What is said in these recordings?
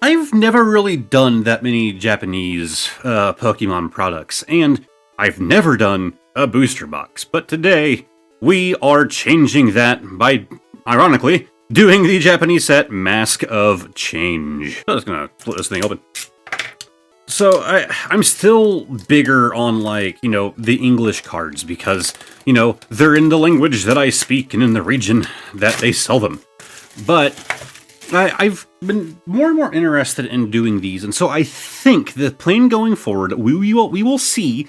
I've never really done that many Japanese Pokemon products, and I've never done a booster box. But today, we are changing that by, ironically, doing the Japanese set Mask of Change. I'm just gonna flip this thing open. So I'm still bigger on, like, you know, the English cards because, you know, they're in the language that I speak and in the region that they sell them. But I've been more and more interested in doing these, and so I think the plan going forward, we will see,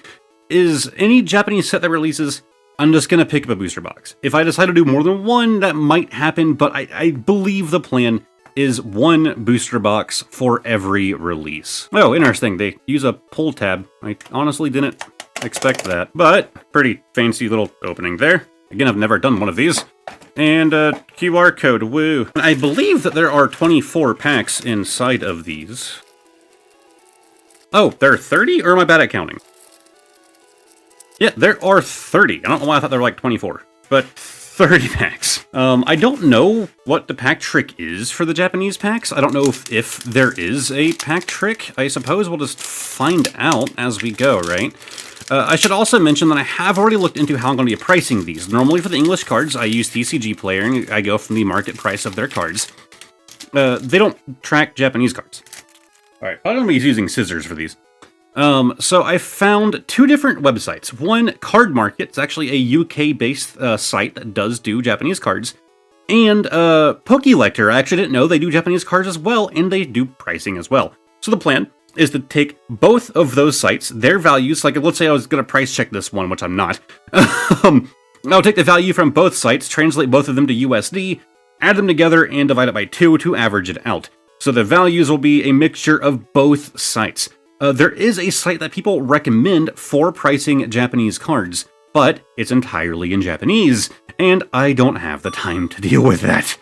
is any Japanese set that releases, I'm just going to pick up a booster box. If I decide to do more than one, that might happen, but I believe the plan is one booster box for every release. Oh, interesting, they use a pull tab. I honestly didn't expect that, but pretty fancy little opening there. Again, I've never done one of these. And QR code, woo. I believe that there are 24 packs inside of these. Oh, there are 30? Or am I bad at counting? Yeah, there are 30. I don't know why I thought there were like 24. But 30 packs. I don't know what the pack trick is for the Japanese packs. I don't know if there is a pack trick. I suppose we'll just find out as we go, right? I should also mention that I have already looked into how I'm going to be pricing these. Normally for the English cards, I use TCG Player, and I go from the market price of their cards. They don't track Japanese cards. Alright, I'm going to be using scissors for these. So I found two different websites. One, Card Market. It's actually a UK-based site that does do Japanese cards. And Pokelector. I actually didn't know they do Japanese cards as well, and they do pricing as well. So the plan is to take both of those sites, their values, like let's say I was going to price check this one, which I'm not. I'll take the value from both sites, translate both of them to USD, add them together, and divide it by 2 to average it out. So the values will be a mixture of both sites. There is a site that people recommend for pricing Japanese cards, but it's entirely in Japanese, and I don't have the time to deal with that.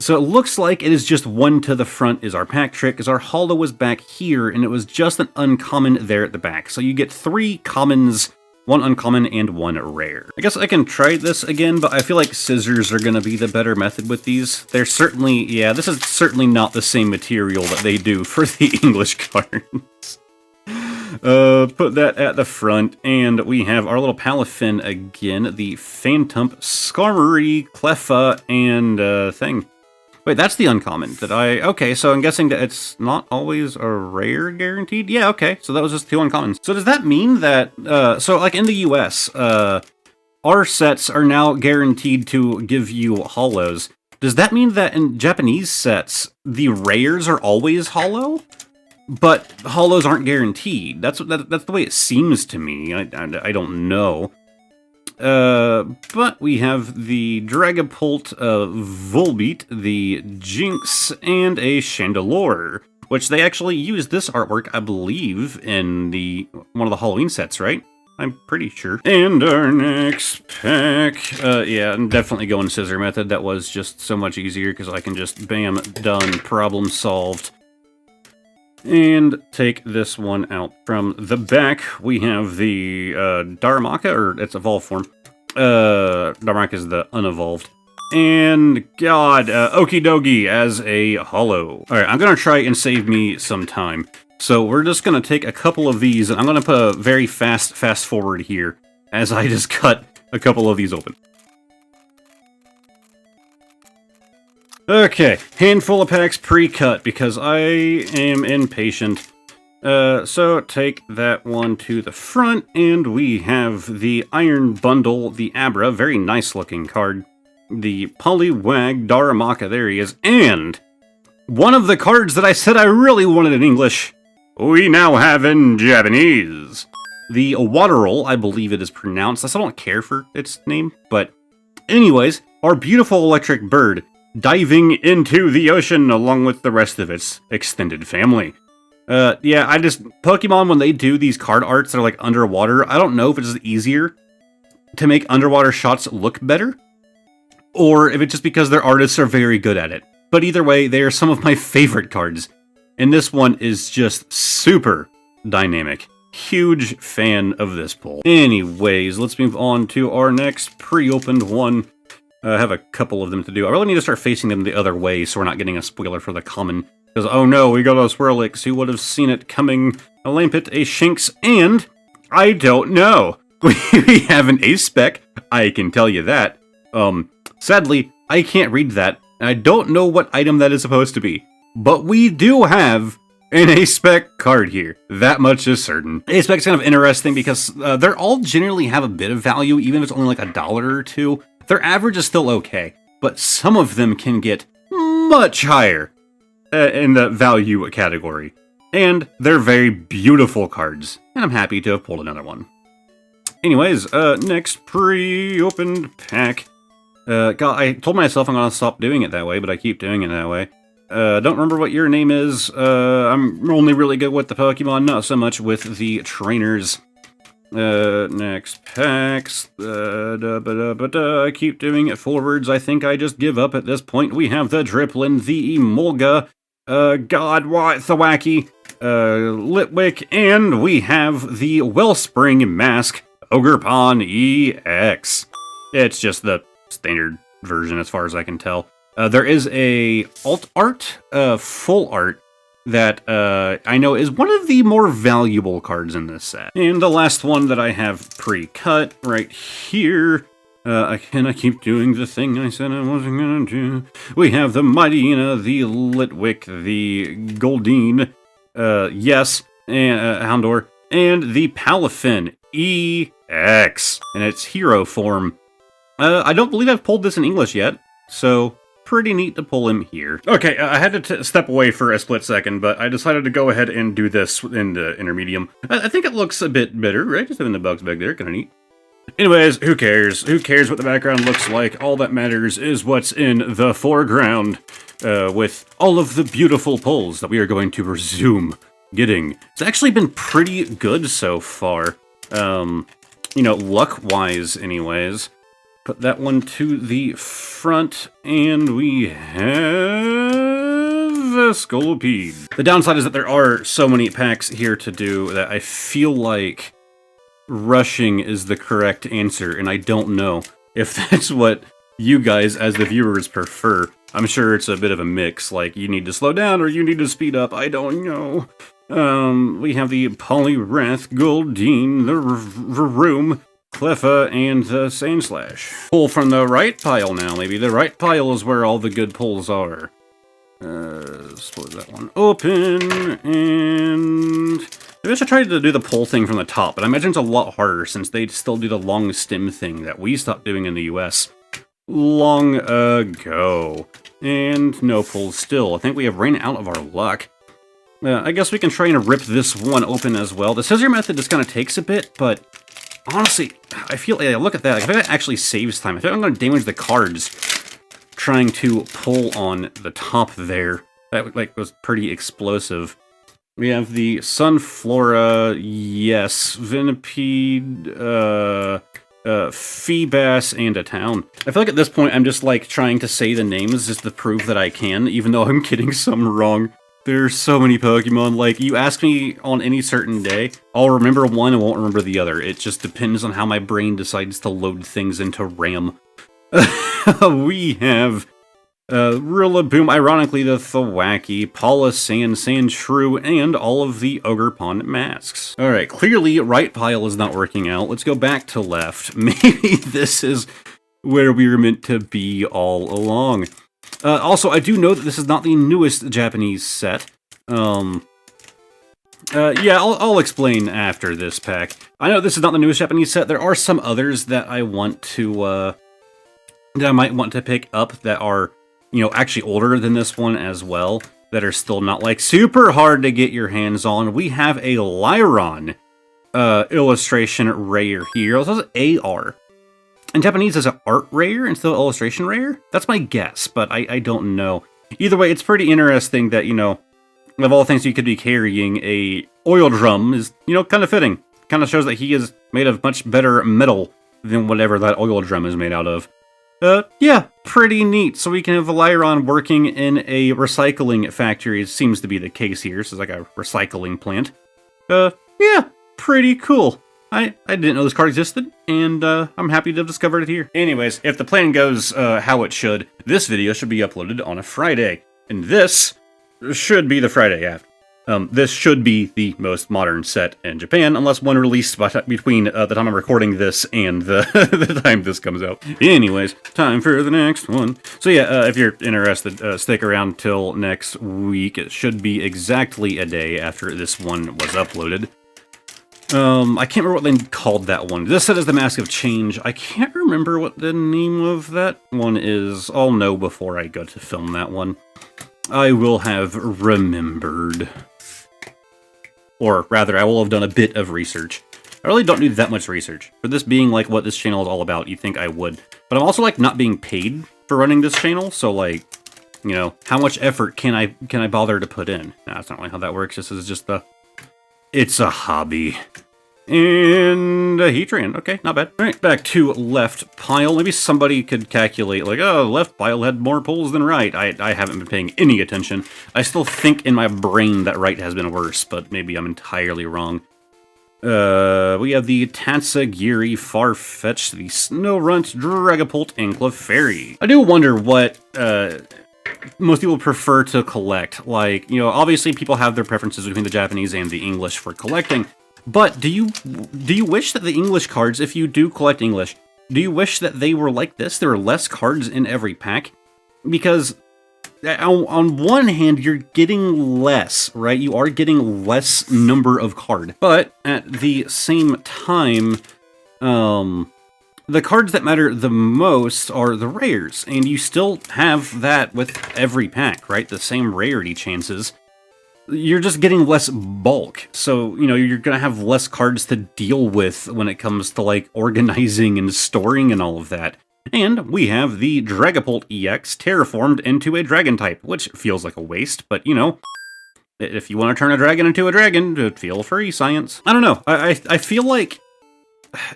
So it looks like it is just one to the front is our pack trick, as our holo was back here, and it was just an uncommon there at the back. So you get 3 commons, 1 uncommon, and 1 rare. I guess I can try this again, but I feel like scissors are going to be the better method with these. They're certainly, yeah, this is certainly not the same material that they do for the English cards. Put that at the front, and we have our little Palafin again, the Phantom, Skarmory, Cleffa, and thing. Wait, that's the uncommon. Okay, so I'm guessing that it's not always a rare guaranteed? Yeah, okay, so that was just 2 uncommons. So does that mean that, so like in the US, our sets are now guaranteed to give you holos. Does that mean that in Japanese sets, the rares are always holo? But holos aren't guaranteed. That's the way it seems to me. I don't know. But we have the Dragapult, Volbeat, the Jinx, and a Chandelure, which they actually used this artwork, I believe, in one of the Halloween sets, right? I'm pretty sure. And our next pack, yeah, I'm definitely going scissor method. That was just so much easier because I can just, bam, done, problem solved. And take this one out. From the back, we have the Darumaka, or it's evolved form. Darumaka is the unevolved. And, God, Okidogi as a holo. Alright, I'm going to try and save me some time. So we're just going to take a couple of these, and I'm going to put a very fast forward here, as I just cut a couple of these open. Okay, handful of packs pre-cut, because I am impatient. So take that one to the front, and we have the Iron Bundle, the Abra, very nice looking card. The Poliwag Darumaka, there he is, and one of the cards that I said I really wanted in English, we now have in Japanese. The Waterol, I believe it is pronounced. I still don't care for its name, but anyways, our beautiful electric bird, diving into the ocean along with the rest of its extended family. Yeah, Pokemon, when they do these card arts that are like underwater, I don't know if it's easier to make underwater shots look better, or if it's just because their artists are very good at it. But either way, they are some of my favorite cards, and this one is just super dynamic. Huge fan of this pull. Anyways, let's move on to our next pre-opened one. I have a couple of them to do. I really need to start facing them the other way so we're not getting a spoiler for the common. Because, oh no, we got a Swirlix. Who would have seen it coming? A Lampent, a Shinx, and I don't know. We have an Ace Spec, I can tell you that. Sadly, I can't read that, and I don't know what item that is supposed to be. But we do have an Ace Spec card here. That much is certain. Ace Spec's kind of interesting because they're all generally have a bit of value, even if it's only like $1 or $2. Their average is still okay, but some of them can get much higher in the value category. And they're very beautiful cards, and I'm happy to have pulled another one. Anyways, next pre-opened pack. God, I told myself I'm gonna stop doing it that way, but I keep doing it that way. Don't remember what your name is. I'm only really good with the Pokemon, not so much with the trainers. Next packs. I keep doing it forwards. I think I just give up at this point. We have the Dripplin, the Emolga, Godwat, Thwacky, Litwick, and we have the Wellspring Mask, Ogerpon EX. It's just the standard version as far as I can tell. There is a alt art, full art, that I know is one of the more valuable cards in this set. And the last one that I have pre-cut right here, I keep doing the thing I said I wasn't gonna do. We have the Mightyena, the Litwick, the Goldeen, yes, and Houndour, and the Palafin EX in its hero form. I don't believe I've pulled this in English yet, so pretty neat to pull him here. Okay, I had to step away for a split second, but I decided to go ahead and do this in the intermedium. I think it looks a bit better, right? Just having the bugs back there, kind of neat. Anyways, who cares? Who cares what the background looks like? All that matters is what's in the foreground, with all of the beautiful pulls that we are going to resume getting. It's actually been pretty good so far, you know, luck-wise anyways. Put that one to the front, and we have a Scolipede. The downside is that there are so many packs here to do that I feel like rushing is the correct answer, and I don't know if that's what you guys as the viewers prefer. I'm sure it's a bit of a mix, like you need to slow down or you need to speed up, I don't know. We have the Poliwrath, Goldeen, the Varoom, Cleffa, and the Sandslash. Pull from the right pile now, maybe. The right pile is where all the good pulls are. Split that one open, and maybe I should try to do the pull thing from the top, but I imagine it's a lot harder since they still do the long stem thing that we stopped doing in the US long ago. And no pulls still. I think we have ran out of our luck. I guess we can try and rip this one open as well. The scissor method just kind of takes a bit, but honestly, I feel, look at that, I think that actually saves time. I think I'm going to damage the cards trying to pull on the top there. That was pretty explosive. We have the Sunflora, yes, Venipede, Feebas, and a Town. I feel like at this point I'm just like trying to say the names just to prove that I can, even though I'm getting some wrong. There's so many Pokemon, like, you ask me on any certain day, I'll remember one and won't remember the other. It just depends on how my brain decides to load things into RAM. We have Rillaboom, ironically the Thwacky, Polisan, Sandshrew, and all of the Ogerpon masks. Alright, clearly right pile is not working out. Let's go back to left. Maybe this is where we were meant to be all along. Also, I do know that this is not the newest Japanese set. Yeah, I'll explain after this pack. I know this is not the newest Japanese set. There are some others that I want to, that I might want to pick up that are, you know, actually older than this one as well, that are still not, like, super hard to get your hands on. We have a Lyron illustration rare here. This is AR. In Japanese, is it art rare instead of illustration rare? That's my guess, but I don't know. Either way, it's pretty interesting that, you know, of all things you could be carrying, a oil drum is, you know, kind of fitting. Kind of shows that he is made of much better metal than whatever that oil drum is made out of. Yeah, pretty neat. So we can have Lyron working in a recycling factory. It seems to be the case here. So it's like a recycling plant. Yeah, pretty cool. I didn't know this card existed, and I'm happy to have discovered it here. Anyways, if the plan goes how it should, this video should be uploaded on a Friday. And this should be the Friday after. This should be the most modern set in Japan, unless one released between the time I'm recording this and the time this comes out. Anyways, time for the next one. So yeah, if you're interested, stick around till next week. It should be exactly a day after this one was uploaded. I can't remember what they called that one. This set is the Mask of Change. I can't remember what the name of that one is. I'll know before I go to film that one. I will have remembered. Or rather, I will have done a bit of research. I really don't do that much research. For this being like what this channel is all about, you'd think I would. But I'm also like not being paid for running this channel, so like, you know, how much effort can I bother to put in? Nah, that's not really how that works. This is just it's a hobby. And a Heatran. Okay, not bad. All right, back to left pile. Maybe somebody could calculate, like, oh, left pile had more pulls than right. I haven't been paying any attention. I still think in my brain that right has been worse, but maybe I'm entirely wrong. We have the Tatsugiri, Farfetch, the Snorunt, Dragapult, and Clefairy. I do wonder what most people prefer to collect. Like, you know, obviously people have their preferences between the Japanese and the English for collecting. But do you wish that the English cards, if you do collect English, do you wish that they were like this? There are less cards in every pack? Because on one hand, you're getting less, right? You are getting less number of card. But at the same time, the cards that matter the most are the rares. And you still have that with every pack, right? The same rarity chances. You're just getting less bulk, so, you know, you're gonna have less cards to deal with when it comes to, like, organizing and storing and all of that. And we have the Dragapult EX terraformed into a dragon type, which feels like a waste, but, you know, if you want to turn a dragon into a dragon, feel free, science. I don't know, I feel like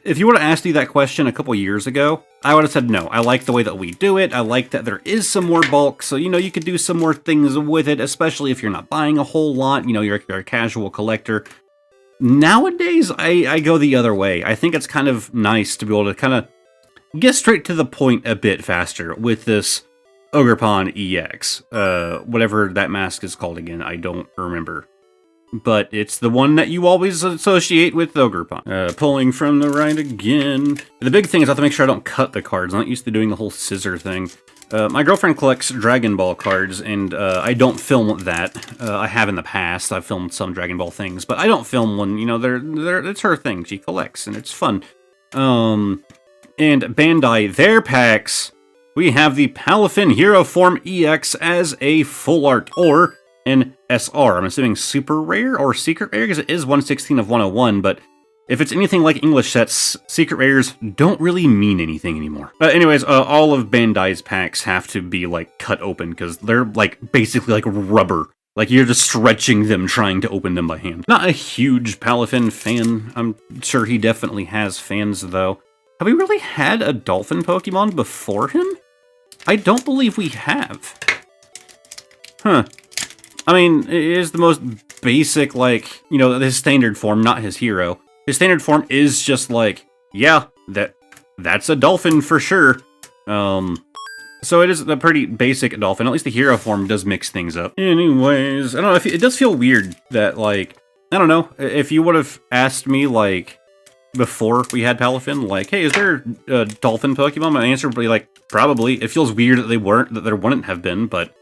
if you would have asked me that question a couple years ago, I would have said no. I like the way that we do it. I like that there is some more bulk, so, you know, you could do some more things with it, especially if you're not buying a whole lot, you know, you're a casual collector. Nowadays, I go the other way. I think it's kind of nice to be able to kind of get straight to the point a bit faster with this Ogerpon EX. Whatever that mask is called again, I don't remember. But it's the one that you always associate with Ogerpon. Pulling from the right again. The big thing is I have to make sure I don't cut the cards. I'm not used to doing the whole scissor thing. My girlfriend collects Dragon Ball cards, and I don't film that. I have in the past. I've filmed some Dragon Ball things, but I don't film when, you know, it's her thing. She collects, and it's fun. And Bandai, their packs, we have the Palafin Hero Form EX as a full art, or an SR. I'm assuming super rare or secret rare, because it is 1/16 of 101, but if it's anything like English sets, secret rares don't really mean anything anymore. Anyways, all of Bandai's packs have to be, like, cut open, because they're, like, basically like rubber. Like, you're just stretching them trying to open them by hand. Not a huge Palafin fan. I'm sure he definitely has fans, though. Have we really had a dolphin Pokemon before him? I don't believe we have. Huh. I mean, it is the most basic, like, you know, his standard form, not his hero. His standard form is just like, yeah, that's a dolphin for sure. So it is a pretty basic dolphin. At least the hero form does mix things up. Anyways, I don't know, it does feel weird that, like, I don't know, if you would have asked me, like, before we had Palafin, like, hey, is there a dolphin Pokemon? My answer would be, like, probably. It feels weird that there wouldn't have been, but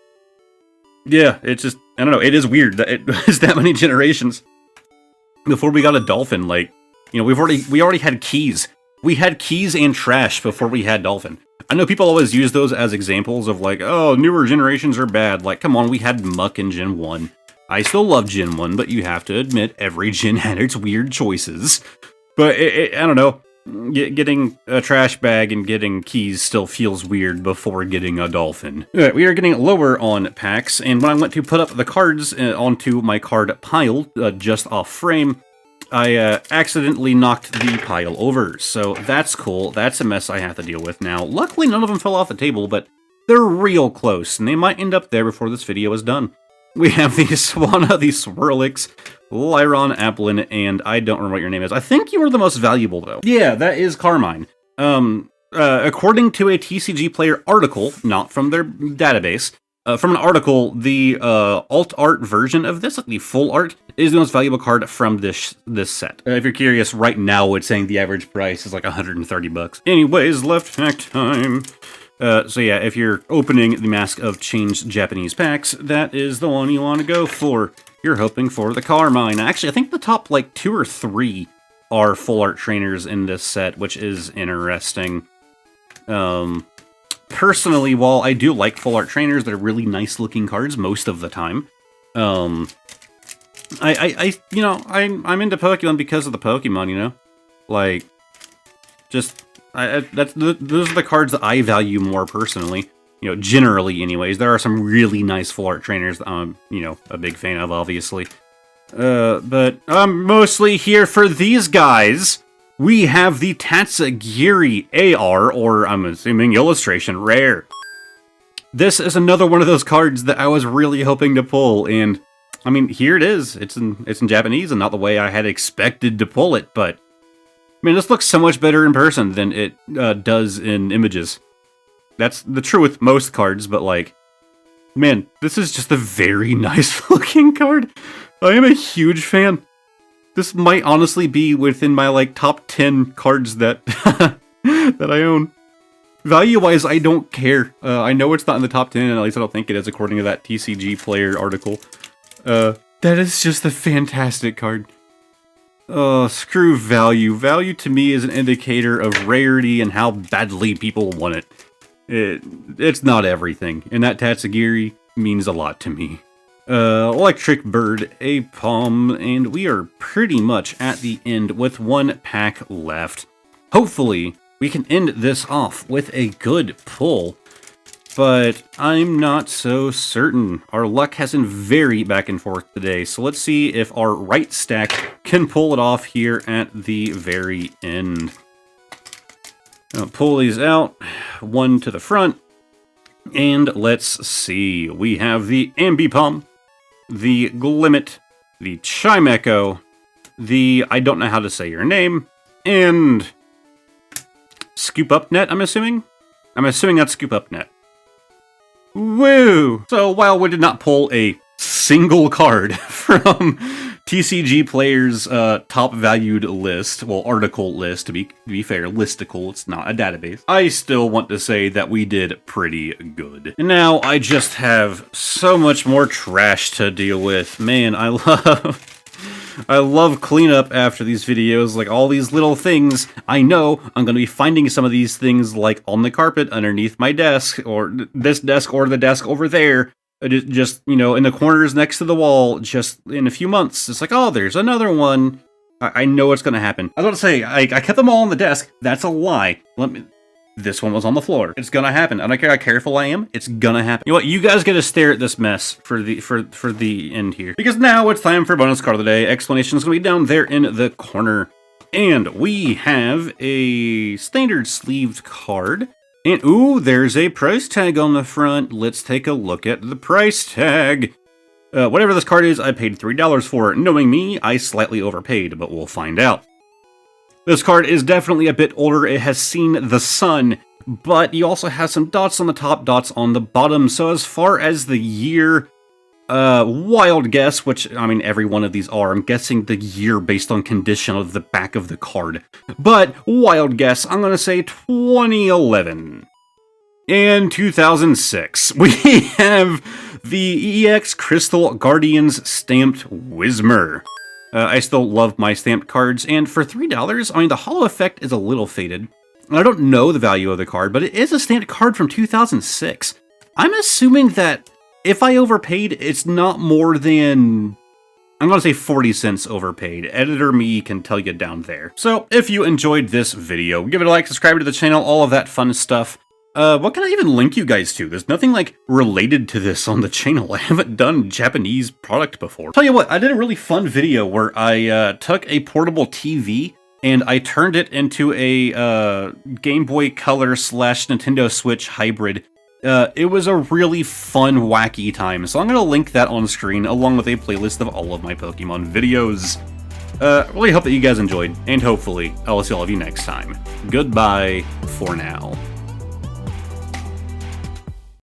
yeah, it's just, I don't know, it is weird that it was that many generations before we got a dolphin. Like, you know, we already had keys. We had keys and trash before we had dolphin. I know people always use those as examples of, like, oh, newer generations are bad. Like, come on, we had Muck in Gen 1. I still love Gen 1, but you have to admit every gen had its weird choices. But I don't know, getting a trash bag and getting keys still feels weird before getting a dolphin. Alright, we are getting lower on packs, and when I went to put up the cards onto my card pile, just off frame, I accidentally knocked the pile over. So that's cool. That's a mess I have to deal with now. Luckily, none of them fell off the table, but they're real close, and they might end up there before this video is done. We have the Swanna, the Swirlix, Lyron, Applin, and I don't remember what your name is. I think you are the most valuable, though. Yeah, that is Carmine. According to a TCG Player article, not from their database, From an article, the alt art version of this, like the full art, is the most valuable card from this set. If you're curious, right now it's saying the average price is like 130 bucks. Anyways, left hack time. So yeah, if you're opening the Mask of Change Japanese packs, that is the one you want to go for. You're hoping for the Carmine. Actually, I think the top like 2 or 3 are full art trainers in this set, which is interesting. Personally, while I do like full art trainers, they're really nice looking cards most of the time. I'm into Pokemon because of the Pokemon, you know? Like, just, those are the cards that I value more personally. You know, generally anyways. There are some really nice full art trainers that I'm, a big fan of, obviously. But I'm mostly here for these guys. We have the Tatsugiri AR, or I'm assuming illustration rare. This is another one of those cards that I was really hoping to pull, and I mean, here it is. It's in Japanese and not the way I had expected to pull it, but I mean, this looks so much better in person than it does in images. That's the truth with most cards, but like, man, this is just a very nice looking card. I am a huge fan. This might honestly be within my, like, top 10 cards that that I own. Value-wise, I don't care. I know it's not in the top 10, and at least I don't think it is, according to that TCG Player article. That is just a fantastic card. Screw value. Value, to me, is an indicator of rarity and how badly people want it. It's not everything, and that Tatsugiri means a lot to me. Electric Bird, a Palm, and we are pretty much at the end with one pack left. Hopefully, we can end this off with a good pull, but I'm not so certain. Our luck has been very back and forth today, so let's see if our right stack can pull it off here at the very end. I'll pull these out, one to the front, and let's see. We have the Ambipom, the Glimmet, the Chimecho, the I don't know how to say your name, and Scoop Up Net, I'm assuming? I'm assuming that's Scoop Up Net. Woo! So while we did not pull a single card from TCG Player's top valued list, well, article list, to be fair, listicle, it's not a database, I still want to say that we did pretty good. And now I just have so much more trash to deal with. Man, I love cleanup after these videos, like all these little things. I know I'm going to be finding some of these things like on the carpet underneath my desk, or this desk, or the desk over there. Just, in the corners next to the wall, just in a few months. It's like, oh, there's another one. I know what's going to happen. I was about to say, I kept them all on the desk. That's a lie. This one was on the floor. It's going to happen. I don't care how careful I am. It's going to happen. You know what? You guys get to stare at this mess for the end here. Because now it's time for bonus card of the day. Explanation is going to be down there in the corner. And we have a standard sleeved card. And, ooh, there's a price tag on the front. Let's take a look at the price tag. Whatever this card is, I paid $3 for it. Knowing me, I slightly overpaid, but we'll find out. This card is definitely a bit older. It has seen the sun, but you also have some dots on the top, dots on the bottom. So as far as the year, wild guess, which, I mean, every one of these are. I'm guessing the year based on condition of the back of the card. But, wild guess, I'm going to say 2011. In 2006, we have the EX Crystal Guardians stamped Whismur. I still love my stamped cards, and for $3, I mean, the holo effect is a little faded. I don't know the value of the card, but it is a stamped card from 2006. I'm assuming that if I overpaid, it's not more than, I'm going to say 40 cents overpaid. Editor me can tell you down there. So, if you enjoyed this video, give it a like, subscribe to the channel, all of that fun stuff. What can I even link you guys to? There's nothing, like, related to this on the channel. I haven't done Japanese product before. Tell you what, I did a really fun video where I took a portable TV and I turned it into a Game Boy Color / Nintendo Switch hybrid. It was a really fun, wacky time, so I'm going to link that on screen along with a playlist of all of my Pokemon videos. Really hope that you guys enjoyed, and hopefully I'll see all of you next time. Goodbye for now.